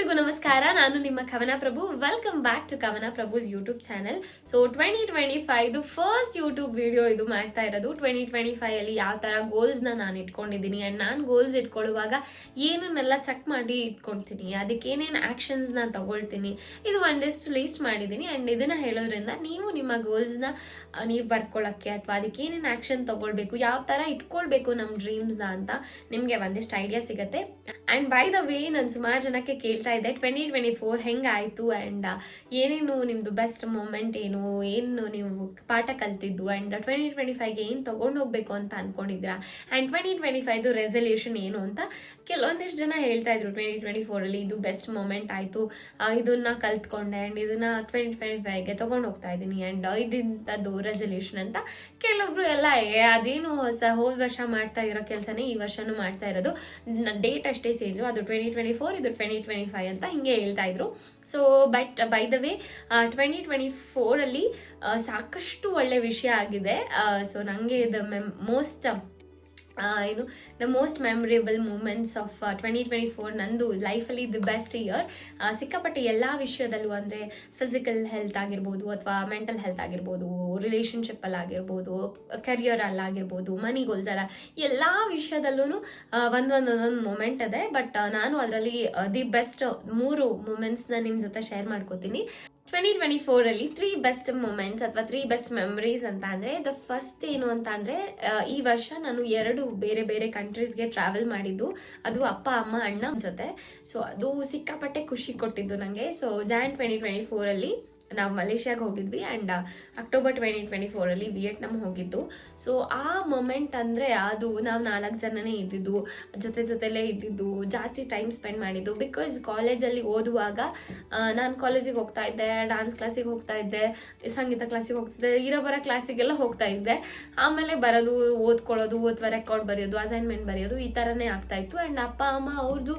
ಎಲ್ರಿಗೂ ನಮಸ್ಕಾರ. ನಾನು ನಿಮ್ಮ ಕವನ ಪ್ರಭು. Welcome back to Kavana Prabhu's YouTube channel. So 2025 first YouTube video ಇದು ಮಾಡ್ತಾ ಇರೋದು. 2025 ಅಲ್ಲಿ ಯಾವ ತರ ಗೋಲ್ಸ್ ನಾನು ಇಟ್ಕೊಂಡಿದ್ದೀನಿ ಅಂಡ್ ನಾನು ಗೋಲ್ಸ್ ಇಟ್ಕೊಳ್ಳುವಾಗ ಏನನ್ನೆಲ್ಲ ಚೆಕ್ ಮಾಡಿ ಇಟ್ಕೊಳ್ತೀನಿ, ಅದಕ್ಕೆ ಏನೇನು ಆಕ್ಷನ್ಸ್ ನಾನು ತಗೊಳ್ತೀನಿ, ಇದು ಒಂದಿಷ್ಟು ಲೀಸ್ಟ್ ಮಾಡಿದ್ದೀನಿ. ಅಂಡ್ ಇದನ್ನ ಹೇಳೋದ್ರಿಂದ ನೀವು ನಿಮ್ಮ ಗೋಲ್ಸ್ನ ನೀವು ಬರ್ಕೊಳ್ಳೋಕ್ಕೆ ಅಥವಾ ಅದಕ್ಕೆ ಏನೇನು ಆಕ್ಷನ್ ತಗೊಳ್ಬೇಕು, ಯಾವ ತರ ಇಟ್ಕೊಳ್ಬೇಕು ನಮ್ಮ ಡ್ರೀಮ್ಸ್ನ ಅಂತ ನಿಮಗೆ ಒಂದಿಷ್ಟು ಐಡಿಯಾ ಸಿಗುತ್ತೆ. ಅಂಡ್ ಬೈ ದ ವೇ ನಾನು ಸುಮಾರು ಜನಕ್ಕೆ ಕೇಳ್ತಾ ಇದ್ದೆ 2024 ಹೆಂಗಾಯ್ತು ಅಂಡ್ ಏನೇನು ನಿಮ್ದು ಬೆಸ್ಟ್ ಮೂಮೆಂಟ್ ಏನು ನೀವು ಪಾಠ ಕಲ್ತಿದ್ದು ಅಂಡ್ 2025ಗೆ ಏನು ತಗೊಂಡು ಹೋಗ್ಬೇಕು ಅಂತ ಅನ್ಕೊಂಡಿದ್ರಾ ಅಂಡ್ 2025 ರೆಸಲ್ಯೂಷನ್ ಏನು ಅಂತ ಕೆಲವೊಂದಿಷ್ಟು ಜನ ಹೇಳ್ತಾ ಇದ್ರು. 2024 ಇದು ಬೆಸ್ಟ್ ಮೂಮೆಂಟ್ ಆಯ್ತು, ಇದನ್ನ ಕಲ್ತ್ಕೊಂಡೆ ಅಂಡ್ ಇದನ್ನ 2025ಗೆ ತಗೊಂಡು ಹೋಗ್ತಾ ಇದ್ದೀನಿ ಅಂಡ್ ಇದಿಂತದ್ದು ರೆಸಲ್ಯೂಷನ್ ಅಂತ. ಕೆಲವೊಬ್ರು ಎಲ್ಲ ಅದೇನು ಹೋದ ವರ್ಷ ಮಾಡ್ತಾ ಇರೋ ಕೆಲಸನೇ ಈ ವರ್ಷನೂ ಮಾಡ್ತಾ ಇರೋದು, ಡೇಟ್ ಅಷ್ಟೇ ಚೇಂಜು, ಅದು 2024 ಇದು 2025 ಅಂತ ಹಿಂಗೆ ಹೇಳ್ತಾ ಇದ್ರು. So but by the way 2024 ಅಲ್ಲಿ ಸಾಕಷ್ಟು ಒಳ್ಳೆ ವಿಷಯ ಆಗಿದೆ. ಸೊ ನನಗೆ the most memorable moments of 2024 ನಂದು ಲೈಫಲ್ಲಿ ದಿ ಬೆಸ್ಟ್ ಇಯರ್. ಸಿಕ್ಕಾಪಟ್ಟೆ ಎಲ್ಲ ವಿಷಯದಲ್ಲೂ, ಅಂದರೆ ಫಿಸಿಕಲ್ ಹೆಲ್ತ್ ಆಗಿರ್ಬೋದು ಅಥವಾ ಮೆಂಟಲ್ ಹೆಲ್ತ್ ಆಗಿರ್ಬೋದು, ರಿಲೇಷನ್ಶಿಪ್ಪಲ್ಲಿ ಆಗಿರ್ಬೋದು, ಕರಿಯರಲ್ಲಾಗಿರ್ಬೋದು, ಮನಿ ಗೋಲ್ಸಲ್ಲ, ಎಲ್ಲ ವಿಷಯದಲ್ಲೂ ಒಂದೊಂದು ಮೂಮೆಂಟ್ ಇದೆ. ಬಟ್ ನಾನು ಅದರಲ್ಲಿ ದಿ ಬೆಸ್ಟ್ 3 ಮೂಮೆಂಟ್ಸ್ನ ನಿಮ್ಮ ಜೊತೆ ಶೇರ್ ಮಾಡ್ಕೋತೀನಿ. 2024 ಅಲ್ಲಿ 3 ಬೆಸ್ಟ್ ಮೂಮೆಂಟ್ಸ್ ಅಥವಾ 3 ಬೆಸ್ಟ್ ಮೆಮರೀಸ್ ಅಂತ ಅಂದ್ರೆ, ದ ಫಸ್ಟ್ ಏನು ಅಂತ ಅಂದ್ರೆ, ಈ ವರ್ಷ ನಾನು 2 ಬೇರೆ ಬೇರೆ ಕಂಟ್ರೀಸ್ಗೆ ಟ್ರಾವೆಲ್ ಮಾಡಿದ್ದು, ಅದು ಅಪ್ಪ ಅಮ್ಮ ಅಣ್ಣ ಜೊತೆ. ಸೊ ಅದು ಸಿಕ್ಕಾಪಟ್ಟೆ ಖುಷಿ ಕೊಟ್ಟಿದ್ದು ನನಗೆ. ಸೊ ಜಾನ್ 2024 ಅಲ್ಲಿ ನಾವು ಮಲೇಷ್ಯಾಗೆ ಹೋಗಿದ್ವಿ ಅಂಡ್ ಅಕ್ಟೋಬರ್ 2024 ಅಲ್ಲಿ ವಿಯೆಟ್ನಾಂ ಹೋಗಿದ್ದು. ಸೊ ಆ ಮೊಮೆಂಟ್ ಅಂದರೆ ಅದು ನಾವು 4 ಜನನೇ ಇದ್ದಿದ್ದು, ಜೊತೆಲೇ ಇದ್ದಿದ್ದು, ಜಾಸ್ತಿ ಟೈಮ್ ಸ್ಪೆಂಡ್ ಮಾಡಿದ್ದು. ಬಿಕಾಸ್ ಕಾಲೇಜಲ್ಲಿ ಓದುವಾಗ ನಾನು ಕಾಲೇಜಿಗೆ ಹೋಗ್ತಾ ಇದ್ದೆ, ಡಾನ್ಸ್ ಕ್ಲಾಸಿಗೆ ಹೋಗ್ತಾ ಇದ್ದೆ, ಸಂಗೀತ ಕ್ಲಾಸಿಗೆ ಹೋಗ್ತಿದ್ದೆ, ಇರೋ ಕ್ಲಾಸಿಗೆಲ್ಲ ಹೋಗ್ತಾ ಇದ್ದೆ. ಆಮೇಲೆ ಬರೋದು, ಓದ್ಕೊಳ್ಳೋದು ಅಥವಾ ರೆಕಾರ್ಡ್ ಬರೆಯೋದು, ಅಸೈನ್ಮೆಂಟ್ ಬರೆಯೋದು, ಈ ಥರನೇ ಆಗ್ತಾ ಇತ್ತು. ಆ್ಯಂಡ್ ಅಪ್ಪ ಅಮ್ಮ ಅವ್ರದ್ದು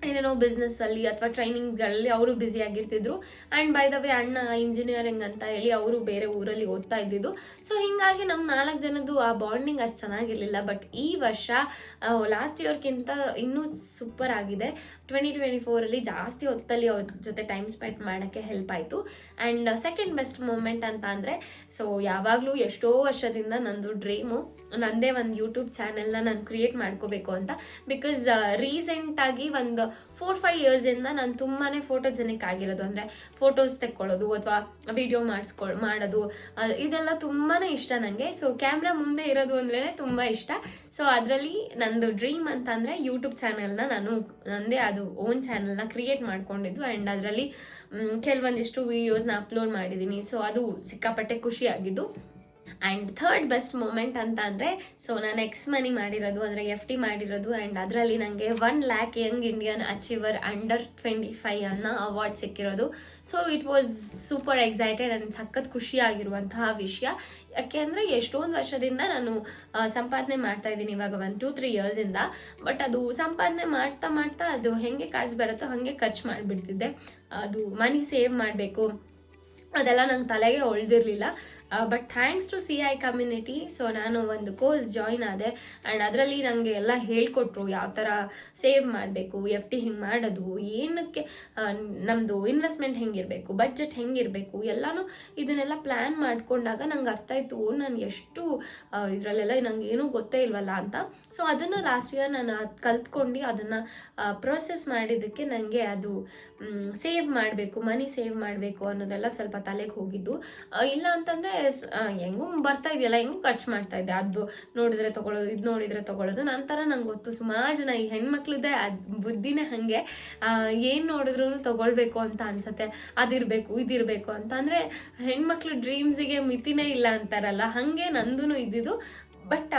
ಏನೇನೋ ಬಿಸ್ನೆಸ್ಸಲ್ಲಿ ಅಥವಾ ಟ್ರೈನಿಂಗ್ಗಳಲ್ಲಿ ಅವರು ಬ್ಯುಸಿ ಆಗಿರ್ತಿದ್ರು. ಆ್ಯಂಡ್ ಬೈ ದ ವೇ ಅಣ್ಣ ಇಂಜಿನಿಯರಿಂಗ್ ಅಂತ ಹೇಳಿ ಅವರು ಬೇರೆ ಊರಲ್ಲಿ ಓದ್ತಾ ಇದ್ದಿದ್ದು. ಸೊ ಹೀಗಾಗಿ ನಮ್ಮ 4 ಜನದ್ದು ಆ ಬಾಂಡಿಂಗ್ ಅಷ್ಟು ಚೆನ್ನಾಗಿರಲಿಲ್ಲ. ಬಟ್ ಈ ವರ್ಷ ಲಾಸ್ಟ್ ಇಯರ್ಗಿಂತ ಇನ್ನೂ ಸೂಪರ್ ಆಗಿದೆ. 2024 ಅಲ್ಲಿ ಜಾಸ್ತಿ ಹೊತ್ತಲ್ಲಿ ಅವ್ರ ಜೊತೆ ಟೈಮ್ ಸ್ಪೆಂಡ್ ಮಾಡೋಕ್ಕೆ ಹೆಲ್ಪ್ ಆಯಿತು. ಆ್ಯಂಡ್ ಸೆಕೆಂಡ್ ಬೆಸ್ಟ್ ಮೂಮೆಂಟ್ ಅಂತ ಅಂದರೆ, ಸೊ ಯಾವಾಗಲೂ ಎಷ್ಟೋ ವರ್ಷದಿಂದ ನಂದು ಡ್ರೀಮು ನಂದೇ ಒಂದು ಯೂಟ್ಯೂಬ್ ಚಾನೆಲ್ನ ನಾನು ಕ್ರಿಯೇಟ್ ಮಾಡ್ಕೋಬೇಕು ಅಂತ. ಬಿಕಾಸ್ ರೀಸೆಂಟಾಗಿ ಒಂದು 4-5 ಇಯರ್ಸಿಂದ ನಾನು ತುಂಬಾ ಫೋಟೋಜೆನಿಕ್ ಆಗಿರೋದು, ಅಂದರೆ ಫೋಟೋಸ್ ತೆಕ್ಕೊಳ್ಳೋದು ಅಥವಾ ವಿಡಿಯೋ ಮಾಡೋದು, ಇದೆಲ್ಲ ತುಂಬಾ ಇಷ್ಟ ನನಗೆ. ಸೊ ಕ್ಯಾಮ್ರಾ ಮುಂದೆ ಇರೋದು ಅಂದ್ರೆ ತುಂಬ ಇಷ್ಟ. ಸೊ ಅದರಲ್ಲಿ ನಂದು ಡ್ರೀಮ್ ಅಂತ ಅಂದರೆ ಯೂಟ್ಯೂಬ್ ಚಾನೆಲ್ನ ನಾನು ನಂದೇ ಅದು ಓನ್ ಚಾನೆಲ್ನ ಕ್ರಿಯೇಟ್ ಮಾಡ್ಕೊಂಡಿದ್ದು. ಆ್ಯಂಡ್ ಅದರಲ್ಲಿ ಕೆಲವೊಂದಿಷ್ಟು ವೀಡಿಯೋಸ್ನ ಅಪ್ಲೋಡ್ ಮಾಡಿದ್ದೀನಿ. ಸೊ ಅದು ಸಿಕ್ಕಾಪಟ್ಟೆ ಖುಷಿ ಆಗಿದ್ದು. ಆ್ಯಂಡ್ ಥರ್ಡ್ ಬೆಸ್ಟ್ ಮೂಮೆಂಟ್ ಅಂತ ಅಂದರೆ, ಸೊ ನಾನು ಮನಿ ಮಾಡಿರೋದು, ಅಂದರೆ FD ಮಾಡಿರೋದು. ಆ್ಯಂಡ್ ಅದರಲ್ಲಿ ನನಗೆ 1 lakh young Indian achiever under 25 ಅನ್ನೋ ಅವಾರ್ಡ್ ಸಿಕ್ಕಿರೋದು. So it was super excited and ಸಖತ್ ಖುಷಿಯಾಗಿರುವಂತಹ ವಿಷಯ. ಯಾಕೆ ಅಂದರೆ ಎಷ್ಟೊಂದು ವರ್ಷದಿಂದ ನಾನು ಸಂಪಾದನೆ ಮಾಡ್ತಾ ಇದ್ದೀನಿ, ಇವಾಗ 1-2-3 ಇಯರ್ಸಿಂದ. ಬಟ್ ಅದು ಸಂಪಾದನೆ ಮಾಡ್ತಾ ಅದು ಹೆಂಗೆ ಕಾಸು ಬರುತ್ತೋ ಹಾಗೆ ಖರ್ಚು ಮಾಡಿಬಿಡ್ತಿದ್ದೆ. ಅದು ಮನಿ ಸೇವ್ ಮಾಡಬೇಕು ಅದೆಲ್ಲ ನಂಗೆ ತಲೆಗೆ ಹೊಳ್ದಿರಲಿಲ್ಲ. But thanks to CI community, so ನಾನು ಒಂದು ಕೋರ್ಸ್ ಜಾಯಿನ್ ಆದೆ. ಆ್ಯಂಡ್ ಅದರಲ್ಲಿ ನನಗೆ ಎಲ್ಲ ಹೇಳ್ಕೊಟ್ರು ಯಾವ ಥರ ಸೇವ್ ಮಾಡಬೇಕು, FD ಹಿಂಗೆ ಮಾಡೋದು, ಏನಕ್ಕೆ ನಮ್ಮದು ಇನ್ವೆಸ್ಟ್ಮೆಂಟ್ ಹೆಂಗಿರಬೇಕು, ಬಜೆಟ್ ಹೆಂಗಿರಬೇಕು, ಎಲ್ಲನೂ ಇದನ್ನೆಲ್ಲ ಪ್ಲ್ಯಾನ್ ಮಾಡಿಕೊಂಡಾಗ ನಂಗೆ ಅರ್ಥ ಆಯಿತು ನಾನು ಎಷ್ಟು ಇದರಲ್ಲೆಲ್ಲ ನಂಗೆ ಏನೂ ಗೊತ್ತೇ ಇಲ್ವಲ್ಲ ಅಂತ. ಸೊ ಅದನ್ನು ಲಾಸ್ಟ್ ಇಯರ್ ನಾನು ಕಲ್ತ್ಕೊಂಡು ಅದನ್ನು ಪ್ರೊಸೆಸ್ ಮಾಡಿದ್ದಕ್ಕೆ ನನಗೆ ಅದು ಸೇವ್ ಮಾಡಬೇಕು, ಮನಿ ಸೇವ್ ಮಾಡಬೇಕು ಅನ್ನೋದೆಲ್ಲ ಸ್ವಲ್ಪ ತಲೆಗೆ ಹೋಗಿದ್ದು. ಇಲ್ಲ ಅಂತಂದರೆ ಹೆಂಗೂ ಬರ್ತಾ ಇದೆಯಲ್ಲ, ಹೆಂಗೂ ಖರ್ಚು ಮಾಡ್ತಾ ಇದ್ದೆ, ಅದು ನೋಡಿದ್ರೆ ತಗೊಳ್ಳೋದು, ಇದು ನೋಡಿದ್ರೆ ತಗೊಳ್ಳೋದು. ನಂತರ ನಂಗೆ ಗೊತ್ತು ಸುಮಾರು ಜನ ಈ ಹೆಣ್ಮಕ್ಳದ್ದೇ ಬುದ್ಧಿನೇ ಹಾಗೆ, ಏನು ನೋಡಿದ್ರು ತಗೊಳ್ಬೇಕು ಅಂತ ಅನ್ಸತ್ತೆ, ಅದಿರಬೇಕು ಇದಿರಬೇಕು ಅಂತ. ಅಂದರೆ ಹೆಣ್ಮಕ್ಳು ಡ್ರೀಮ್ಸಿಗೆ ಮಿತಿನೇ ಇಲ್ಲ ಅಂತಾರಲ್ಲ, ಹಾಗೆ ನಂದು ಇದ್ದಿದ್ದು. ಬಟ್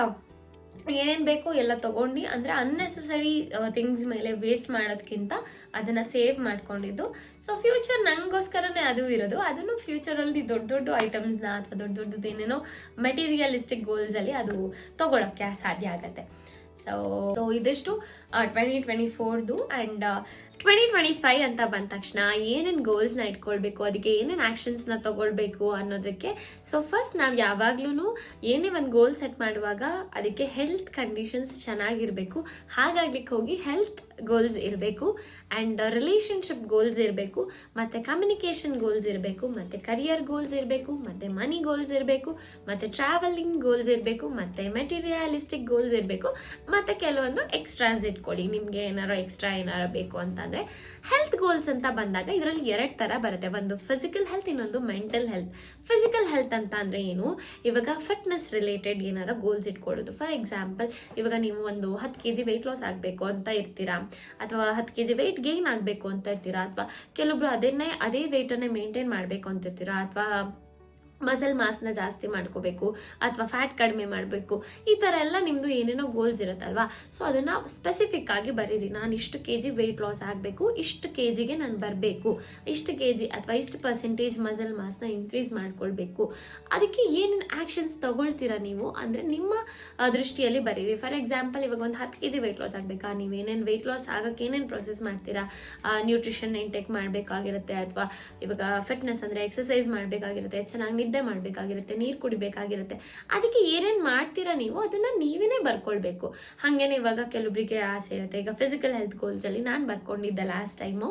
ಏನೇನು ಬೇಕೋ ಎಲ್ಲ ತೊಗೊಂಡು, ಅಂದರೆ ಅನ್ನೆಸೆಸರಿ ಥಿಂಗ್ಸ್ ಮೇಲೆ ವೇಸ್ಟ್ ಮಾಡೋದಕ್ಕಿಂತ ಅದನ್ನು ಸೇವ್ ಮಾಡ್ಕೊಂಡಿದ್ದು. ಸೊ ಫ್ಯೂಚರ್ ನನಗೋಸ್ಕರನೇ ಅದು ಇರೋದು. ಅದನ್ನು ಫ್ಯೂಚರಲ್ಲಿ ದೊಡ್ಡ ಐಟಮ್ಸ್ನ ಅಥವಾ ದೊಡ್ಡದೇನೇನೋ ಮೆಟೀರಿಯಲಿಸ್ಟಿಕ್ ಗೋಲ್ಸಲ್ಲಿ ಅದು ತೊಗೊಳಕ್ಕೆ ಸಾಧ್ಯ ಆಗತ್ತೆ. ಸೊ ಇದಿಷ್ಟು 2024ದು. ಆ್ಯಂಡ್ 2025 ಅಂತ ಬಂದ ತಕ್ಷಣ ಏನೇನು ಗೋಲ್ಸ್ನ ಇಟ್ಕೊಳ್ಬೇಕು, ಅದಕ್ಕೆ ಏನೇನು ಆ್ಯಕ್ಷನ್ಸ್ನ ತಗೊಳ್ಬೇಕು ಅನ್ನೋದಕ್ಕೆ. ಸೊ ಫಸ್ಟ್ ನಾವು ಯಾವಾಗ್ಲೂ ಏನೇ ಒಂದು ಗೋಲ್ ಸೆಟ್ ಮಾಡುವಾಗ ಅದಕ್ಕೆ ಹೆಲ್ತ್ ಕಂಡೀಷನ್ಸ್ ಚೆನ್ನಾಗಿರಬೇಕು. ಹಾಗಾಗ್ಲಿಕ್ಕೆ ಹೋಗಿ ಹೆಲ್ತ್ ಗೋಲ್ಸ್ ಇರಬೇಕು, ಆ್ಯಂಡ್ ರಿಲೇಷನ್ಶಿಪ್ ಗೋಲ್ಸ್ ಇರಬೇಕು, ಮತ್ತು ಕಮ್ಯುನಿಕೇಷನ್ ಗೋಲ್ಸ್ ಇರಬೇಕು, ಮತ್ತು ಕರಿಯರ್ ಗೋಲ್ಸ್ ಇರಬೇಕು, ಮತ್ತು ಮನಿ ಗೋಲ್ಸ್ ಇರಬೇಕು, ಮತ್ತು ಟ್ರಾವೆಲಿಂಗ್ ಗೋಲ್ಸ್ ಇರಬೇಕು, ಮತ್ತು ಮೆಟೀರಿಯಲಿಸ್ಟಿಕ್ ಗೋಲ್ಸ್ ಇರಬೇಕು, ಮತ್ತು ಕೆಲವೊಂದು ಎಕ್ಸ್ಟ್ರಾಸ್ ಇಟ್ಕೊಳ್ಳಿ ನಿಮಗೆ ಎಕ್ಸ್ಟ್ರಾ ಏನಾರು ಬೇಕು ಅಂತಂದರೆ. ಹೆಲ್ತ್ ಗೋಲ್ಸ್ ಅಂತ ಬಂದಾಗ ಇದರಲ್ಲಿ 2 ಥರ ಬರುತ್ತೆ, ಒಂದು ಫಿಸಿಕಲ್ ಹೆಲ್ತ್, ಇನ್ನೊಂದು ಮೆಂಟಲ್ ಹೆಲ್ತ್. ಫಿಸಿಕಲ್ ಹೆಲ್ತ್ ಅಂತ ಅಂದರೆ ಏನು, ಇವಾಗ ಫಿಟ್ನೆಸ್ ರಿಲೇಟೆಡ್ ಏನಾರ ಗೋಲ್ಸ್ ಇಟ್ಕೊಳ್ಳೋದು. ಫಾರ್ ಎಕ್ಸಾಂಪಲ್, ಇವಾಗ ನೀವು ಒಂದು 10 kg ವೆಯ್ಟ್ ಲಾಸ್ ಆಗಬೇಕು ಅಂತ ಇರ್ತೀರಾ, ಅಥವಾ 10 kg ವೆಯ್ಟ್ ಗೇನ್ ಆಗಬೇಕು ಅಂತ ಇರ್ತೀರಾ, ಅಥವಾ ಕೆಲವೊಬ್ರು ಅದೇ ವೆಯ್ಟನ್ನೇ ಮೇಂಟೈನ್ ಮಾಡಬೇಕು ಅಂತ ಇರ್ತೀರಾ, ಅಥವಾ ಮಸಲ್ ಮಾಸ್ನ ಜಾಸ್ತಿ ಮಾಡ್ಕೋಬೇಕು, ಅಥವಾ ಫ್ಯಾಟ್ ಕಡಿಮೆ ಮಾಡಬೇಕು. ಈ ಥರ ಎಲ್ಲ ನಿಮ್ಮದು ಏನೇನೋ ಗೋಲ್ಸ್ ಇರುತ್ತಲ್ವಾ. ಸೊ ಅದನ್ನು ಸ್ಪೆಸಿಫಿಕ್ ಆಗಿ ಬರೀರಿ. ನಾನು ಇಷ್ಟು kg ವೆಯ್ಟ್ ಲಾಸ್ ಆಗಬೇಕು, ಇಷ್ಟು kgಗೆ ನಾನು ಬರಬೇಕು, ಇಷ್ಟು kg ಅಥವಾ ಇಷ್ಟು ಪರ್ಸೆಂಟೇಜ್ ಮಸಲ್ ಮಾಸ್ನ ಇನ್ಕ್ರೀಸ್ ಮಾಡ್ಕೊಳ್ಬೇಕು. ಅದಕ್ಕೆ ಏನೇನು ಆ್ಯಕ್ಷನ್ಸ್ ತಗೊಳ್ತೀರಾ ನೀವು ಅಂದರೆ ನಿಮ್ಮ ದೃಷ್ಟಿಯಲ್ಲಿ ಬರೀರಿ. ಫಾರ್ ಎಕ್ಸಾಂಪಲ್, ಇವಾಗ ಒಂದು 10 kg ವೆಯ್ಟ್ ಲಾಸ್ ಆಗಬೇಕಾ, ನೀವೇನೇನು ವೆಯ್ಟ್ ಲಾಸ್ ಆಗೋಕ್ಕೆ ಏನೇನು ಪ್ರೊಸೆಸ್ ಮಾಡ್ತೀರಾ, ನ್ಯೂಟ್ರಿಷನ್ ಇಂಟೇಕ್ ಮಾಡಬೇಕಾಗಿರುತ್ತೆ, ಅಥವಾ ಇವಾಗ ಫಿಟ್ನೆಸ್ ಅಂದರೆ ಎಕ್ಸಸೈಸ್ ಮಾಡಬೇಕಾಗಿರುತ್ತೆ, ಚೆನ್ನಾಗಿ ನಿದ್ದೆ ಮಾಡಬೇಕಾಗಿರುತ್ತೆ, ನೀರು ಕುಡಿಬೇಕಾಗಿರುತ್ತೆ. ಅದಕ್ಕೆ ಏನೇನು ಮಾಡ್ತೀರಾ ನೀವು ಅದನ್ನು ನೀವೇ ಬರ್ಕೊಳ್ಬೇಕು. ಹಾಗೇನೆ ಇವಾಗ ಕೆಲವೊಬ್ಬರಿಗೆ ಆಸೆ ಇರುತ್ತೆ, ಈಗ ಫಿಸಿಕಲ್ ಹೆಲ್ತ್ ಗೋಲ್ಸಲ್ಲಿ ನಾನು ಬರ್ಕೊಂಡಿದ್ದೆ ಲಾಸ್ಟ್ ಟೈಮು,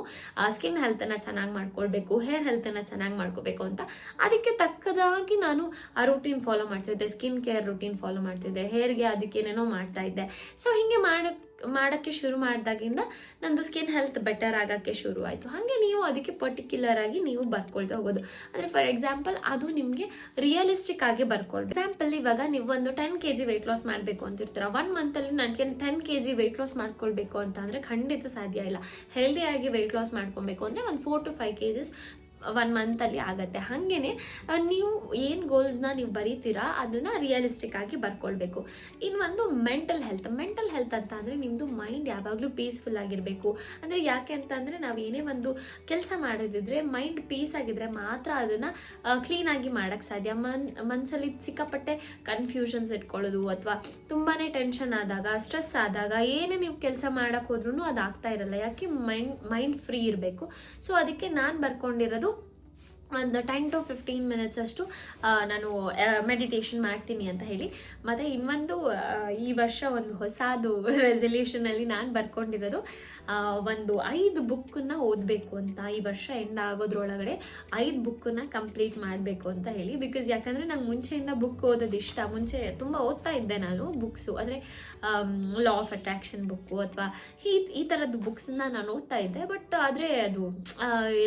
ಸ್ಕಿನ್ ಹೆಲ್ತನ್ನು ಚೆನ್ನಾಗಿ ಮಾಡ್ಕೊಳ್ಬೇಕು, ಹೇರ್ ಹೆಲ್ತನ್ನು ಚೆನ್ನಾಗಿ ಮಾಡ್ಕೋಬೇಕು ಅಂತ. ಅದಕ್ಕೆ ತಕ್ಕದಾಗಿ ನಾನು ಆ ರೂಟೀನ್ ಫಾಲೋ ಮಾಡ್ತಿದ್ದೆ, ಸ್ಕಿನ್ ಕೇರ್ ರೂಟೀನ್ ಫಾಲೋ ಮಾಡ್ತಿದ್ದೆ, ಹೇರ್ಗೆ ಅದಕ್ಕೇನೇನೋ ಮಾಡ್ತಾ ಇದ್ದೆ. ಸೊ ಹೀಗೆ ಮಾಡೋಕ್ಕೆ ಶುರು ಮಾಡಿದಾಗಿಂದ ನಂದು ಸ್ಕಿನ್ ಹೆಲ್ತ್ ಬೆಟರ್ ಆಗೋಕ್ಕೆ ಶುರು ಆಯಿತು. ಹಾಗೆ ನೀವು ಅದಕ್ಕೆ ಪರ್ಟಿಕ್ಯುಲರ್ ಆಗಿ ನೀವು ಬರ್ಕೊಳ್ತಾ ಹೋಗೋದು. ಅಂದರೆ ಫಾರ್ ಎಕ್ಸಾಂಪಲ್, ಅದು ನಿಮಗೆ ರಿಯಲಿಸ್ಟಿಕ್ ಆಗಿ ಬರ್ಕೊಳ್ಬೇಕು. ಎಕ್ಸಾಂಪಲ್, ಇವಾಗ ನೀವು ಒಂದು 10 kg ವೆಯ್ಟ್ ಲಾಸ್ ಮಾಡಬೇಕು ಅಂತಿರ್ತೀರ. 1 ಮಂತಲ್ಲಿ ನನಗೆ 10 kg ವೆಯ್ಟ್ ಲಾಸ್ ಮಾಡ್ಕೊಳ್ಬೇಕು ಅಂತ ಅಂದರೆ ಖಂಡಿತ ಸಾಧ್ಯ ಇಲ್ಲ. ಹೆಲ್ದಿಯಾಗಿ ವೆಯ್ಟ್ ಲಾಸ್ ಮಾಡ್ಕೊಬೇಕು ಅಂದರೆ ಒಂದು 4 to 5 kg 1 ಮಂತಲ್ಲಿ ಆಗುತ್ತೆ. ಹಾಗೇನೆ ನೀವು ಏನು ಗೋಲ್ಸ್ನ ನೀವು ಬರೀತೀರಾ ಅದನ್ನು ರಿಯಲಿಸ್ಟಿಕ್ ಆಗಿ ಬರ್ಕೊಳ್ಬೇಕು. ಇನ್ನೊಂದು ಮೆಂಟಲ್ ಹೆಲ್ತ್ ಅಂತ ಅಂದರೆ ನಿಮ್ಮದು ಮೈಂಡ್ ಯಾವಾಗಲೂ ಪೀಸ್ಫುಲ್ ಆಗಿರಬೇಕು. ಅಂದರೆ ಯಾಕೆ ಅಂತ ಅಂದರೆ ನಾವು ಏನೇ ಒಂದು ಕೆಲಸ ಮಾಡೋದಿದ್ರೆ ಮೈಂಡ್ ಪೀಸ್ ಆಗಿದ್ರೆ ಮಾತ್ರ ಅದನ್ನು ಕ್ಲೀನಾಗಿ ಮಾಡೋಕ್ಕೆ ಸಾಧ್ಯ. ಮನಸ್ಸಲ್ಲಿ ಸಿಕ್ಕಾಪಟ್ಟೆ ಕನ್ಫ್ಯೂಷನ್ಸ್ ಇಟ್ಕೊಳ್ಳೋದು, ಅಥವಾ ತುಂಬಾ ಟೆನ್ಷನ್ ಆದಾಗ, ಸ್ಟ್ರೆಸ್ ಆದಾಗ ಏನೇ ನೀವು ಕೆಲಸ ಮಾಡೋಕ್ಕೆ ಹೋದ್ರೂ ಅದು ಆಗ್ತಾ ಇರಲ್ಲ. ಯಾಕೆ ಮೈಂಡ್ ಫ್ರೀ ಇರಬೇಕು. ಸೊ ಅದಕ್ಕೆ ನಾನು ಬರ್ಕೊಂಡಿರೋದು ಒಂದು 10 to 15 minutes ಅಷ್ಟು ನಾನು ಮೆಡಿಟೇಷನ್ ಮಾಡ್ತೀನಿ ಅಂತ ಹೇಳಿ. ಮತ್ತು ಇನ್ನೊಂದು ಈ ವರ್ಷ ಒಂದು ಹೊಸದು ರೆಸಲ್ಯೂಷನಲ್ಲಿ ನಾನು ಬರ್ಕೊಂಡಿರೋದು ಒಂದು 5 ಬುಕ್ಕನ್ನು ಓದಬೇಕು ಅಂತ. ಈ ವರ್ಷ ಎಂಡ್ ಆಗೋದ್ರೊಳಗಡೆ 5 ಬುಕ್ಕನ್ನು ಕಂಪ್ಲೀಟ್ ಮಾಡಬೇಕು ಅಂತ ಹೇಳಿ. ಬಿಕಾಸ್ ಯಾಕಂದರೆ ನಂಗೆ ಮುಂಚೆಯಿಂದ ಬುಕ್ ಓದೋದು ಇಷ್ಟ. ಮುಂಚೆ ತುಂಬ ಓದ್ತಾ ಇದ್ದೆ ನಾನು ಬುಕ್ಸು, ಅಂದರೆ ಲಾ ಆಫ್ ಅಟ್ರಾಕ್ಷನ್ ಬುಕ್ಕು ಅಥವಾ ಈ ಥರದ್ದು ಬುಕ್ಸನ್ನ ನಾನು ಓದ್ತಾ ಇದ್ದೆ. ಬಟ್ ಆದರೆ ಅದು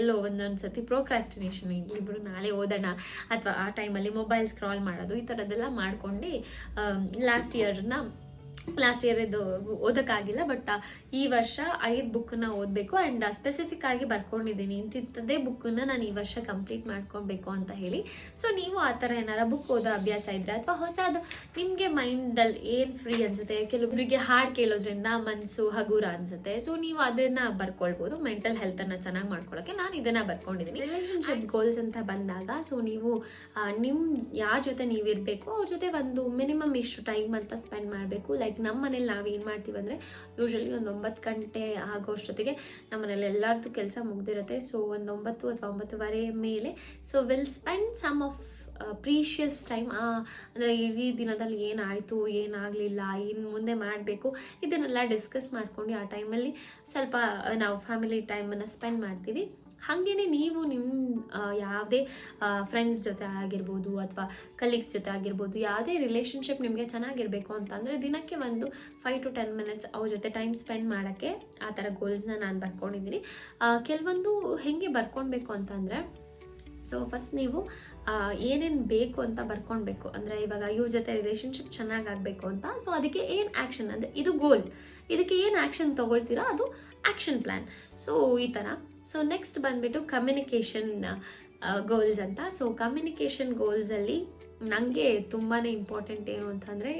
ಎಲ್ಲೋ ಒಂದೊಂದು ಸತಿ ಪ್ರೋಕ್ರಾಸ್ಟಿನೇಷನ್, ಇಬ್ಬರು ನಾಳೆ ಓದೋಣ, ಅಥವಾ ಆ ಟೈಮಲ್ಲಿ ಮೊಬೈಲ್ ಸ್ಕ್ರಾಲ್ ಮಾಡೋದು, ಈ ಥರದ್ದೆಲ್ಲ ಮಾಡ್ಕೊಂಡು ಲಾಸ್ಟ್ ಇಯರ್ ಇದು ಓದೋಕ್ಕಾಗಿಲ್ಲ. ಬಟ್ ಈ ವರ್ಷ 5 ಬುಕ್ಕನ್ನ ಓದಬೇಕು, ಆ್ಯಂಡ್ ಸ್ಪೆಸಿಫಿಕ್ ಆಗಿ ಬರ್ಕೊಂಡಿದ್ದೀನಿ ಇಂಥದ್ದೇ ಬುಕ್ಕನ್ನು ನಾನು ಈ ವರ್ಷ ಕಂಪ್ಲೀಟ್ ಮಾಡ್ಕೊಬೇಕು ಅಂತ ಹೇಳಿ. ಸೊ ನೀವು ಆ ಥರ ಏನಾರ ಬುಕ್ ಓದೋ ಅಭ್ಯಾಸ ಇದ್ದರೆ, ಅಥವಾ ಹೊಸದು ನಿಮಗೆ ಮೈಂಡಲ್ಲಿ ಏನು ಫ್ರೀ ಅನಿಸುತ್ತೆ, ಕೆಲವೊಬ್ಬರಿಗೆ ಹಾಡು ಕೇಳೋದ್ರಿಂದ ಮನಸ್ಸು ಹಗುರ ಅನಿಸುತ್ತೆ, ಸೊ ನೀವು ಅದನ್ನು ಬರ್ಕೊಳ್ಬೋದು. ಮೆಂಟಲ್ ಹೆಲ್ತನ್ನು ಚೆನ್ನಾಗಿ ಮಾಡ್ಕೊಳ್ಳೋಕ್ಕೆ ನಾನು ಇದನ್ನು ಬರ್ಕೊಂಡಿದ್ದೀನಿ. ರಿಲೇಷನ್ಶಿಪ್ ಗೋಲ್ಸ್ ಅಂತ ಬಂದಾಗ, ಸೊ ನೀವು ಯಾರ ಜೊತೆ ನೀವಿರಬೇಕು ಅವ್ರ ಜೊತೆ ಒಂದು ಮಿನಿಮಮ್ ಇಷ್ಟು ಟೈಮ್ ಅಂತ ಸ್ಪೆಂಡ್ ಮಾಡಬೇಕು. ಲೈಕ್ ನಮ್ಮ ಮನೇಲಿ ನಾವು ಏನು ಮಾಡ್ತೀವಿ ಅಂದರೆ, ಯೂಶಲಿ ಒಂದು 9 ಗಂಟೆ ಆಗೋಷ್ಟೊತ್ತಿಗೆ ನಮ್ಮ ಮನೇಲಿ ಎಲ್ಲರದ್ದು ಕೆಲಸ ಮುಗ್ದಿರುತ್ತೆ. ಸೊ ಒಂದು 9 ಅಥವಾ 9:15 ಮೇಲೆ so will spend some of precious time. ಅಂದರೆ ಇಡೀ ದಿನದಲ್ಲಿ ಏನಾಯಿತು, ಏನಾಗಲಿಲ್ಲ, ಇನ್ನು ಮುಂದೆ ಮಾಡಬೇಕು, ಇದನ್ನೆಲ್ಲ ಡಿಸ್ಕಸ್ ಮಾಡ್ಕೊಂಡು ಆ ಟೈಮಲ್ಲಿ ಸ್ವಲ್ಪ ನಾವು ಫ್ಯಾಮಿಲಿ ಟೈಮನ್ನು ಸ್ಪೆಂಡ್ ಮಾಡ್ತೀವಿ. ಹಾಗೇನೆ ನೀವು ನಿಮ್ಮ ಯಾವುದೇ ಫ್ರೆಂಡ್ಸ್ ಜೊತೆ ಆಗಿರ್ಬೋದು, ಅಥವಾ ಕಲೀಗ್ಸ್ ಜೊತೆ ಆಗಿರ್ಬೋದು, ಯಾವುದೇ ರಿಲೇಷನ್ಶಿಪ್ ನಿಮಗೆ ಚೆನ್ನಾಗಿರಬೇಕು ಅಂತಂದರೆ ದಿನಕ್ಕೆ ಒಂದು 5 to 10 minutes ಅವ್ರ ಜೊತೆ ಟೈಮ್ ಸ್ಪೆಂಡ್ ಮಾಡೋಕ್ಕೆ ಆ ಥರ ಗೋಲ್ಸ್ನ ನಾನು ಬರ್ಕೊಂಡಿದ್ದೀನಿ. ಕೆಲವೊಂದು ಹೇಗೆ ಬರ್ಕೊಳ್ಬೇಕು ಅಂತಂದರೆ, ಸೊ ಫಸ್ಟ್ ನೀವು ಏನೇನು ಬೇಕು ಅಂತ ಬರ್ಕೊಳ್ಬೇಕು. ಅಂದರೆ ಇವಾಗ ಇವ್ರ ಜೊತೆ ರಿಲೇಷನ್ಶಿಪ್ ಚೆನ್ನಾಗಾಗಬೇಕು ಅಂತ, ಸೊ ಅದಕ್ಕೆ ಏನು ಆ್ಯಕ್ಷನ್, ಅಂದರೆ ಇದು ಗೋಲ್, ಇದಕ್ಕೆ ಏನು ಆ್ಯಕ್ಷನ್ ತೊಗೊಳ್ತೀರೋ ಅದು ಆ್ಯಕ್ಷನ್ ಪ್ಲ್ಯಾನ್. ಸೊ ಈ ಥರ. ಸೊ ನೆಕ್ಸ್ಟ್ ಬಂದುಬಿಟ್ಟು ಕಮ್ಯುನಿಕೇಷನ್ ಗೋಲ್ಸ್ ಅಂತ. ಸೊ ಕಮ್ಯುನಿಕೇಷನ್ ಗೋಲ್ಸಲ್ಲಿ ನನಗೆ ತುಂಬಾ ಇಂಪಾರ್ಟೆಂಟ್ ಏನು ಅಂತಂದರೆ,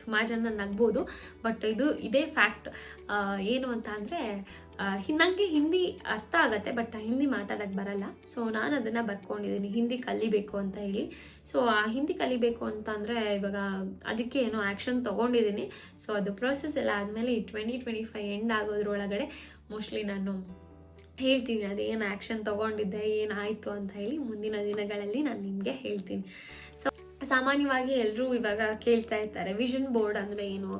ಸುಮಾರು ಜನ ನಗ್ಬೋದು, ಬಟ್ ಇದೇ ಫ್ಯಾಕ್ಟ್. ಏನು ಅಂತ ಅಂದರೆ, ನನಗೆ ಹಿಂದಿ ಅರ್ಥ ಆಗುತ್ತೆ, ಬಟ್ ಹಿಂದಿ ಮಾತಾಡೋಕ್ಕೆ ಬರಲ್ಲ. ಸೊ ನಾನು ಅದನ್ನು ಬರ್ಕೊಂಡಿದ್ದೀನಿ, ಹಿಂದಿ ಕಲಿಬೇಕು ಅಂತ ಹೇಳಿ. ಸೊ ಆ ಹಿಂದಿ ಕಲಿಬೇಕು ಅಂತಂದರೆ ಇವಾಗ ಅದಕ್ಕೆ ಏನೋ ಆ್ಯಕ್ಷನ್ ತೊಗೊಂಡಿದ್ದೀನಿ. ಸೊ ಅದು ಪ್ರೋಸೆಸ್ ಎಲ್ಲ ಆದಮೇಲೆ 2025 ಎಂಡ್ ಆಗೋದ್ರೊಳಗಡೆ ಮೋಸ್ಟ್ಲಿ ನಾನು ಹೇಳ್ತೀನಿ ಅದೇನು ಆ್ಯಕ್ಷನ್ ತೊಗೊಂಡಿದ್ದೆ, ಏನಾಯಿತು ಅಂತ ಹೇಳಿ ಮುಂದಿನ ದಿನಗಳಲ್ಲಿ ನಾನು ನಿಮಗೆ ಹೇಳ್ತೀನಿ. ಸಾಮಾನ್ಯವಾಗಿ ಎಲ್ಲರೂ ಇವಾಗ ಕೇಳ್ತಾ ಇರ್ತಾರೆ ವಿಷನ್ ಬೋರ್ಡ್ ಅಂದರೆ ಏನು,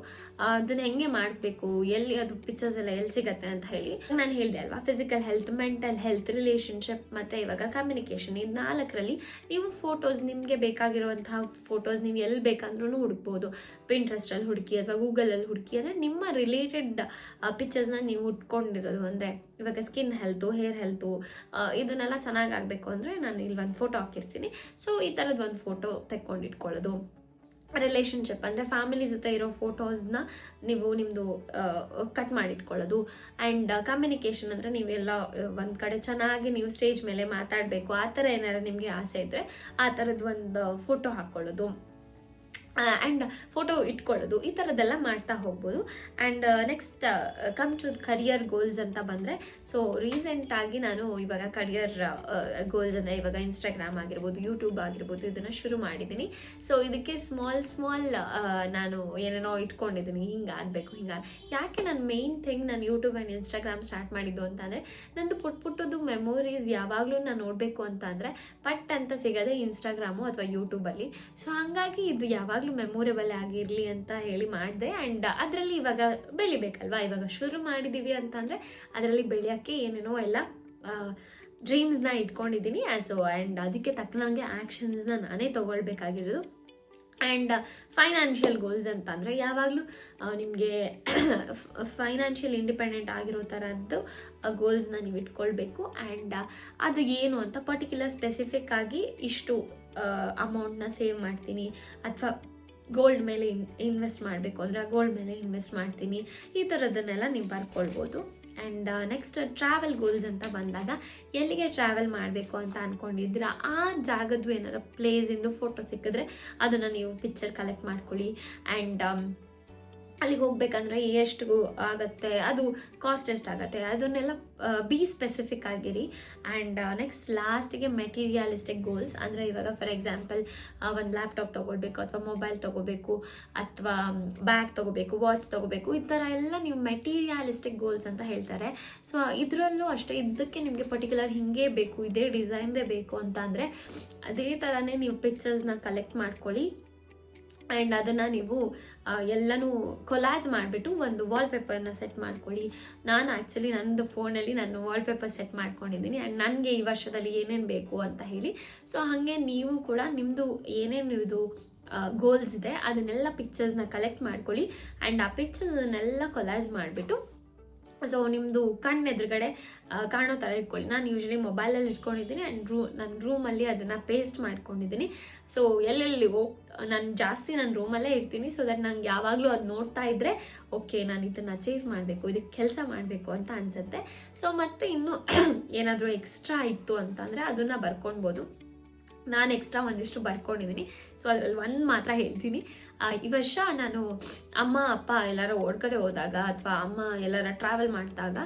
ಅದನ್ನ ಹೆಂಗೆ ಮಾಡಬೇಕು, ಎಲ್ಲಿ ಅದು ಪಿಕ್ಚರ್ಸ್ ಎಲ್ಲ ಎಲ್ಲಿ ಸಿಗತ್ತೆ ಅಂತ ಹೇಳಿ. ನಾನು ಹೇಳಿದೆ ಅಲ್ವಾ, physical health, mental health, relationship ಮತ್ತು ಇವಾಗ ಕಮ್ಯುನಿಕೇಷನ್, ಈ 4ರಲ್ಲಿ ನೀವು ಫೋಟೋಸ್, ನಿಮಗೆ ಬೇಕಾಗಿರುವಂತಹ ಫೋಟೋಸ್ ನೀವು ಎಲ್ಲಿ ಬೇಕಂದ್ರೂ ಹುಡುಕ್ಬೋದು. ಪಿಂಟ್ರೆಸ್ಟಲ್ಲಿ ಹುಡುಕಿ ಅಥವಾ ಗೂಗಲಲ್ಲಿ ಹುಡುಕಿ, ಅಂದರೆ ನಿಮ್ಮ ರಿಲೇಟೆಡ್ ಪಿಕ್ಚರ್ಸ್ನ ನೀವು ಉಟ್ಕೊಂಡಿರೋದು. ಅಂದರೆ ಇವಾಗ ಸ್ಕಿನ್ ಹೆಲ್ತು, ಹೇರ್ ಹೆಲ್ತು, ಇದನ್ನೆಲ್ಲ ಚೆನ್ನಾಗಾಗಬೇಕು ಅಂದರೆ ನಾನು ಇಲ್ಲಿ ಒಂದು ಫೋಟೋ ಹಾಕಿರ್ತೀನಿ. ಸೊ ಈ ಥರದ್ದು ಒಂದು ಫೋಟೋ ತೆಕ್ಕೊಂಡಿಟ್ಕೊಳ್ಳೋದು. ರಿಲೇಶನ್ಶಿಪ್ ಅಂದರೆ ಫ್ಯಾಮಿಲಿ ಜೊತೆ ಇರೋ ಫೋಟೋಸ್ನ ನೀವು ನಿಮ್ಮದು ಕಟ್ ಮಾಡಿಟ್ಕೊಳ್ಳೋದು. ಆ್ಯಂಡ್ ಕಮ್ಯುನಿಕೇಷನ್ ಅಂದರೆ ನೀವೆಲ್ಲ ಒಂದು ಕಡೆ ಚೆನ್ನಾಗಿ ನೀವು ಸ್ಟೇಜ್ ಮೇಲೆ ಮಾತಾಡಬೇಕು, ಆ ಥರ ಏನಾರು ನಿಮಗೆ ಆಸೆ ಇದ್ದರೆ ಆ ಥರದ್ದು ಒಂದು ಫೋಟೋ ಹಾಕ್ಕೊಳ್ಳೋದು ಆ್ಯಂಡ್ ಫೋಟೋ ಇಟ್ಕೊಳ್ಳೋದು. ಈ ಥರದ್ದೆಲ್ಲ ಮಾಡ್ತಾ ಹೋಗ್ಬೋದು. And next come to career goals ಅಂತ ಬಂದರೆ, ಸೊ ರೀಸೆಂಟಾಗಿ ನಾನು ಇವಾಗ ಕರಿಯರ್ ಗೋಲ್ಸ್ ಅಂದರೆ ಇವಾಗ ಇನ್ಸ್ಟಾಗ್ರಾಮ್ ಆಗಿರ್ಬೋದು, ಯೂಟ್ಯೂಬ್ ಆಗಿರ್ಬೋದು, ಇದನ್ನು ಶುರು ಮಾಡಿದ್ದೀನಿ. ಸೊ ಇದಕ್ಕೆ ಸ್ಮಾಲ್ ನಾನು ಏನೇನೋ ಇಟ್ಕೊಂಡಿದ್ದೀನಿ, ಹಿಂಗಾಗಬೇಕು ಯಾಕೆ ನಾನು ಮೇನ್ ಥಿಂಗ್ ನಾನು ಯೂಟ್ಯೂಬ್ ಆ್ಯಂಡ್ ಇನ್ಸ್ಟಾಗ್ರಾಮ್ ಸ್ಟಾರ್ಟ್ ಮಾಡಿದ್ದು ಅಂತಂದರೆ, ನಂದು ಪುಟ್ಟದು ಮೆಮೊರೀಸ್ ಯಾವಾಗಲೂ ನಾನು ನೋಡಬೇಕು ಅಂತ ಅಂದರೆ ಪಟ್ ಅಂತ ಸಿಗೋದೆ ಇನ್ಸ್ಟಾಗ್ರಾಮು ಅಥವಾ ಯೂಟ್ಯೂಬಲ್ಲಿ. ಸೊ ಹಾಗಾಗಿ ಇದು ಯಾವಾಗಲೂ ಮೆಮೊರೇಬಲ್ ಆಗಿರಲಿ ಅಂತ ಹೇಳಿ ಮಾಡಿದೆ. ಆ್ಯಂಡ್ ಅದರಲ್ಲಿ ಇವಾಗ ಬೆಳಿಬೇಕಲ್ವಾ, ಇವಾಗ ಶುರು ಮಾಡಿದ್ದೀವಿ ಅಂತಂದರೆ ಅದರಲ್ಲಿ ಬೆಳೆಯೋಕ್ಕೆ ಏನೇನೋ ಎಲ್ಲ ಡ್ರೀಮ್ಸ್ನ ಇಟ್ಕೊಂಡಿದ್ದೀನಿ. ಆ್ಯಂಡ್ ಅದಕ್ಕೆ ತಕ್ಕನಂಗೆ ಆ್ಯಕ್ಷನ್ಸ್ನ ನಾನೇ ತೊಗೊಳ್ಬೇಕಾಗಿರೋದು. ಆ್ಯಂಡ್ ಫೈನಾನ್ಷಿಯಲ್ ಗೋಲ್ಸ್ ಅಂತಂದರೆ ಯಾವಾಗಲೂ ನಿಮಗೆ ಫೈನಾನ್ಷಿಯಲ್ ಇಂಡಿಪೆಂಡೆಂಟ್ ಆಗಿರೋ ಥರದ್ದು ಗೋಲ್ಸ್ನ ನೀವು ಇಟ್ಕೊಳ್ಬೇಕು. ಆ್ಯಂಡ್ ಅದು ಏನು ಅಂತ ಪರ್ಟಿಕ್ಯುಲರ್ ಸ್ಪೆಸಿಫಿಕ್ ಆಗಿ ಇಷ್ಟು ಅಮೌಂಟ್ನ ಸೇವ್ ಮಾಡ್ತೀನಿ ಅಥವಾ ಗೋಲ್ಡ್ ಮೇಲೆ ಇನ್ವೆಸ್ಟ್ ಮಾಡಬೇಕು ಅಂದರೆ ಗೋಲ್ಡ್ ಮೇಲೆ ಇನ್ವೆಸ್ಟ್ ಮಾಡ್ತೀನಿ, ಈ ಥರದ್ದನ್ನೆಲ್ಲ ನೀವು ಬರ್ಕೊಳ್ಬೋದು. ಆ್ಯಂಡ್ ನೆಕ್ಸ್ಟ್ ಟ್ರಾವೆಲ್ ಗೋಲ್ಸ್ ಅಂತ ಬಂದಾಗ, ಎಲ್ಲಿಗೆ ಟ್ರಾವೆಲ್ ಮಾಡಬೇಕು ಅಂತ ಅಂದ್ಕೊಂಡಿದ್ದೀರಾ ಆ ಜಾಗದ್ದು ಏನಾರು ಪ್ಲೇಸಿಂದು ಫೋಟೋ ಸಿಕ್ಕಿದ್ರೆ ಅದನ್ನು ನೀವು ಪಿಕ್ಚರ್ ಕಲೆಕ್ಟ್ ಮಾಡ್ಕೊಳ್ಳಿ. ಆ್ಯಂಡ್ ಅಲ್ಲಿಗೆ ಹೋಗ್ಬೇಕಂದ್ರೆ ಎಷ್ಟು ಆಗುತ್ತೆ, ಅದು ಕಾಸ್ಟ್ ಎಷ್ಟಾಗುತ್ತೆ, ಅದನ್ನೆಲ್ಲ ಬಿ ಸ್ಪೆಸಿಫಿಕ್ ಆಗಿರಿ. ಆ್ಯಂಡ್ ನೆಕ್ಸ್ಟ್ ಲಾಸ್ಟಿಗೆ ಮೆಟೀರಿಯಲಿಸ್ಟಿಕ್ ಗೋಲ್ಸ್ ಅಂದರೆ ಇವಾಗ ಫಾರ್ ಎಕ್ಸಾಂಪಲ್ ಒಂದು ಲ್ಯಾಪ್ಟಾಪ್ ತೊಗೊಳ್ಬೇಕು ಅಥವಾ ಮೊಬೈಲ್ ತೊಗೋಬೇಕು ಅಥವಾ ಬ್ಯಾಗ್ ತೊಗೋಬೇಕು, ವಾಚ್ ತೊಗೋಬೇಕು, ಈ ಥರ ಎಲ್ಲ ನೀವು ಮೆಟೀರಿಯಲಿಸ್ಟಿಕ್ ಗೋಲ್ಸ್ ಅಂತ ಹೇಳ್ತಾರೆ. ಸೊ ಇದರಲ್ಲೂ ಅಷ್ಟೇ, ಇದಕ್ಕೆ ನಿಮಗೆ ಪರ್ಟಿಕ್ಯುಲರ್ ಹಿಂಗೆ ಬೇಕು, ಇದೇ ಡಿಸೈನ್ದೇ ಬೇಕು ಅಂತ ಅಂದರೆ ಅದೇ ಥರನೇ ನೀವು ಪಿಕ್ಚರ್ಸ್ನ ಕಲೆಕ್ಟ್ ಮಾಡ್ಕೊಳ್ಳಿ. ಆ್ಯಂಡ್ ಅದನ್ನು ನೀವು ಎಲ್ಲನೂ ಕೊಲಾಜ್ ಮಾಡಿಬಿಟ್ಟು ಒಂದು ವಾಲ್ಪೇಪರ್ನ ಸೆಟ್ ಮಾಡ್ಕೊಳ್ಳಿ. ನಾನು ಆ್ಯಕ್ಚುಲಿ ನನ್ನದು ಫೋನಲ್ಲಿ ನಾನು ವಾಲ್ಪೇಪರ್ ಸೆಟ್ ಮಾಡ್ಕೊಂಡಿದ್ದೀನಿ. ಆ್ಯಂಡ್ ನನಗೆ ಈ ವರ್ಷದಲ್ಲಿ ಏನೇನು ಬೇಕು ಅಂತ ಹೇಳಿ. ಸೊ ಹಾಗೆ ನೀವು ಕೂಡ ನಿಮ್ಮದು ಏನೇನು ಇದು ಗೋಲ್ಸ್ ಇದೆ ಅದನ್ನೆಲ್ಲ ಪಿಕ್ಚರ್ಸ್ನ ಕಲೆಕ್ಟ್ ಮಾಡ್ಕೊಳ್ಳಿ. ಆ್ಯಂಡ್ ಆ ಪಿಕ್ಚರ್ಸ್ನೆಲ್ಲ ಕೊಲಾಜ್ ಮಾಡಿಬಿಟ್ಟು ಸೊ ನಿಮ್ಮದು ಕಣ್ಣೆದುರುಗಡೆ ಕಾಣೋ ಥರ ಇಟ್ಕೊಳ್ಳಿ. ನಾನು ಯೂಶ್ವಲಿ ಮೊಬೈಲಲ್ಲಿ ಇಟ್ಕೊಂಡಿದ್ದೀನಿ ಆ್ಯಂಡ್ ನನ್ನ ರೂಮಲ್ಲಿ ಅದನ್ನು ಪೇಸ್ಟ್ ಮಾಡ್ಕೊಂಡಿದ್ದೀನಿ. ಸೊ ಎಲ್ಲೆಲ್ಲಿಗೋ ನಾನು ರೂಮಲ್ಲೇ ಇರ್ತೀನಿ. ಸೊ ದಟ್ ನಂಗೆ ಯಾವಾಗಲೂ ಅದು ನೋಡ್ತಾ ಇದ್ದರೆ ಓಕೆ ನಾನು ಇದನ್ನು ಅಚೀವ್ ಮಾಡಬೇಕು, ಇದಕ್ಕೆ ಕೆಲಸ ಮಾಡಬೇಕು ಅಂತ ಅನಿಸುತ್ತೆ. ಸೊ ಮತ್ತು ಇನ್ನೂ ಏನಾದರೂ ಎಕ್ಸ್ಟ್ರಾ ಇತ್ತು ಅಂತಂದರೆ ಅದನ್ನು ಬರ್ಕೊಳ್ಬೋದು. ನಾನು ಎಕ್ಸ್ಟ್ರಾ ಒಂದಿಷ್ಟು ಬರ್ಕೊಂಡಿದ್ದೀನಿ. ಸೊ ಅದರಲ್ಲಿ ಒಂದು ಮಾತ್ರ ಹೇಳ್ತೀನಿ. ಈ ವರ್ಷ ನಾನು ಅಮ್ಮ ಅಪ್ಪ ಎಲ್ಲರ ಹೊರಗಡೆ ಹೋದಾಗ ಅಥವಾ ಅಮ್ಮ ಎಲ್ಲರ ಟ್ರಾವೆಲ್ ಮಾಡಿದಾಗ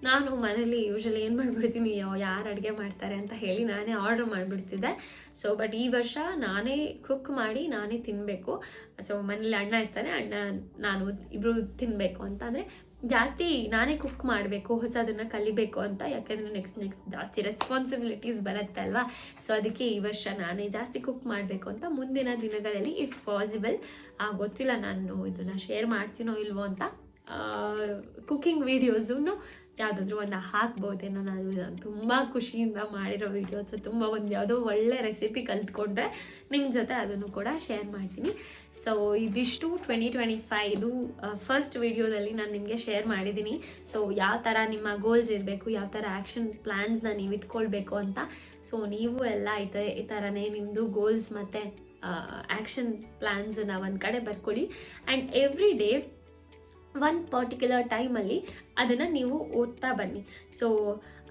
ನಾನು ಮನೇಲಿ ಯೂಶ್ವಲಿ ಏನು ಮಾಡಿಬಿಡ್ತೀನಿ, ಯಾರು ಅಡುಗೆ ಮಾಡ್ತಾರೆ ಅಂತ ಹೇಳಿ ನಾನೇ ಆರ್ಡ್ರ್ ಮಾಡಿಬಿಡ್ತಿದ್ದೆ. ಸೊ ಬಟ್ ಈ ವರ್ಷ ನಾನೇ ಕುಕ್ ಮಾಡಿ ನಾನೇ ತಿನ್ನಬೇಕು. ಸೊ ಮನೇಲಿ ಅಣ್ಣ ಇರ್ತಾನೆ, ನಾನು ಇಬ್ಬರು ತಿನ್ನಬೇಕು ಅಂತ ಅಂದರೆ ಜಾಸ್ತಿ ನಾನೇ ಕುಕ್ ಮಾಡಬೇಕು, ಹೊಸದನ್ನು ಕಲಿಬೇಕು ಅಂತ. ಯಾಕೆಂದರೆ ನೆಕ್ಸ್ಟ್ ಜಾಸ್ತಿ ರೆಸ್ಪಾನ್ಸಿಬಿಲಿಟೀಸ್ ಬರುತ್ತೆ ಅಲ್ವಾ. ಸೊ ಅದಕ್ಕೆ ಈ ವರ್ಷ ನಾನೇ ಜಾಸ್ತಿ ಕುಕ್ ಮಾಡಬೇಕು ಅಂತ ಮುಂದಿನ ದಿನಗಳಲ್ಲಿ ಇಫ್ ಪಾಸಿಬಲ್, ಗೊತ್ತಿಲ್ಲ ನಾನು ಇದನ್ನು ಶೇರ್ ಮಾಡ್ತೀನೋ ಇಲ್ವೋ ಅಂತ, ಕುಕ್ಕಿಂಗ್ ವೀಡಿಯೋಸನ್ನು ಯಾವುದಾದ್ರೂ ಒಂದು ಹಾಕ್ಬೋದೇನೋ. ನಾನು ತುಂಬ ಖುಷಿಯಿಂದ ಮಾಡಿರೋ ವೀಡಿಯೋ ಅಥವಾ ತುಂಬ ಒಂದು ಯಾವುದೋ ಒಳ್ಳೆ ರೆಸಿಪಿ ಕಲ್ತ್ಕೊಂಡ್ರೆ ನಿಮ್ಮ ಜೊತೆ ಅದನ್ನು ಕೂಡ ಶೇರ್ ಮಾಡ್ತೀನಿ. ಸೊ ಇದಿಷ್ಟು 2025 ಫಸ್ಟ್ ವಿಡಿಯೋದಲ್ಲಿ ನಾನು ನಿಮಗೆ ಶೇರ್ ಮಾಡಿದ್ದೀನಿ. ಸೊ ಯಾವ ಥರ ನಿಮ್ಮ ಗೋಲ್ಸ್ ಇರಬೇಕು, ಯಾವ ಥರ ಆ್ಯಕ್ಷನ್ ಪ್ಲ್ಯಾನ್ಸ್ನ ನೀವು ಇಟ್ಕೊಳ್ಬೇಕು ಅಂತ. ಸೊ ನೀವು ಎಲ್ಲ ಈ ಥರನೇ ನಿಮ್ಮದು ಗೋಲ್ಸ್ ಮತ್ತು ಆ್ಯಕ್ಷನ್ ಪ್ಲ್ಯಾನ್ಸನ್ನ ಒಂದು ಕಡೆ ಬರ್ಕೊಳ್ಳಿ. ಆ್ಯಂಡ್ ಎವ್ರಿ ಡೇ ಒಂದು ಪರ್ಟಿಕ್ಯುಲರ್ ಟೈಮಲ್ಲಿ ಅದನ್ನು ನೀವು ಓದ್ತಾ ಬನ್ನಿ. ಸೊ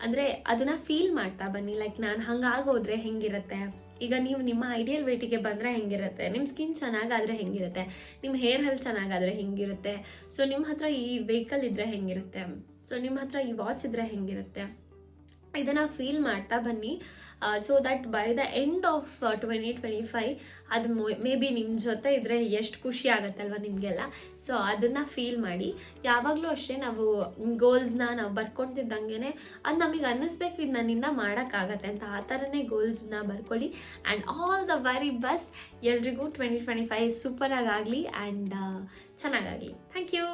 ಅಂದರೆ ಅದನ್ನು ಫೀಲ್ ಮಾಡ್ತಾ ಬನ್ನಿ. ಲೈಕ್ ನಾನು ಹಂಗಾಗೋದ್ರೆ ಹೆಂಗಿರುತ್ತೆ, ಈಗ ನೀವು ನಿಮ್ಮ ಐಡಿಯಲ್ ವೇಟಿಗೆ ಬಂದರೆ ಹೆಂಗಿರುತ್ತೆ, ನಿಮ್ಮ ಸ್ಕಿನ್ ಚೆನ್ನಾಗಾದರೆ ಹೆಂಗಿರುತ್ತೆ, ನಿಮ್ಮ ಹೇರ್ ಹೆಲ್ತ್ ಚೆನ್ನಾಗಾದರೆ ಹೆಂಗಿರುತ್ತೆ, ಸೊ ನಿಮ್ಮ ಹತ್ರ ಈ ವೆಹಿಕಲ್ ಇದ್ದರೆ ಹೆಂಗಿರುತ್ತೆ, ಸೊ ನಿಮ್ಮ ಹತ್ರ ಈ ವಾಚ್ ಇದ್ದರೆ ಹೆಂಗಿರುತ್ತೆ, ಇದನ್ನು ಫೀಲ್ ಮಾಡ್ತಾ ಬನ್ನಿ. So that by the end of 2025 ಅದು ಮೇ ಬಿ ನಿಮ್ಮ ಜೊತೆ ಇದ್ದರೆ ಎಷ್ಟು ಖುಷಿ ಆಗುತ್ತಲ್ವ ನಿಮಗೆಲ್ಲ. ಸೊ ಅದನ್ನು ಫೀಲ್ ಮಾಡಿ. ಯಾವಾಗಲೂ ಅಷ್ಟೇ ನಾವು ಗೋಲ್ಸ್ನ ನಾವು ಬರ್ಕೊತಿದ್ದಂಗೆ ಅದು ನಮಗೆ ಅನ್ನಿಸ್ಬೇಕು ಇದು ನನ್ನಿಂದ ಮಾಡೋಕ್ಕಾಗತ್ತೆ ಅಂತ. ಆ ಥರನೇ ಗೋಲ್ಸ್ನ ಬರ್ಕೊಳ್ಳಿ. And all the very best. ಎಲ್ರಿಗೂ 2025 ಸೂಪರಾಗಿ ಆಗಲಿ ಆ್ಯಂಡ್ ಚೆನ್ನಾಗಾಗಲಿ. Thank you.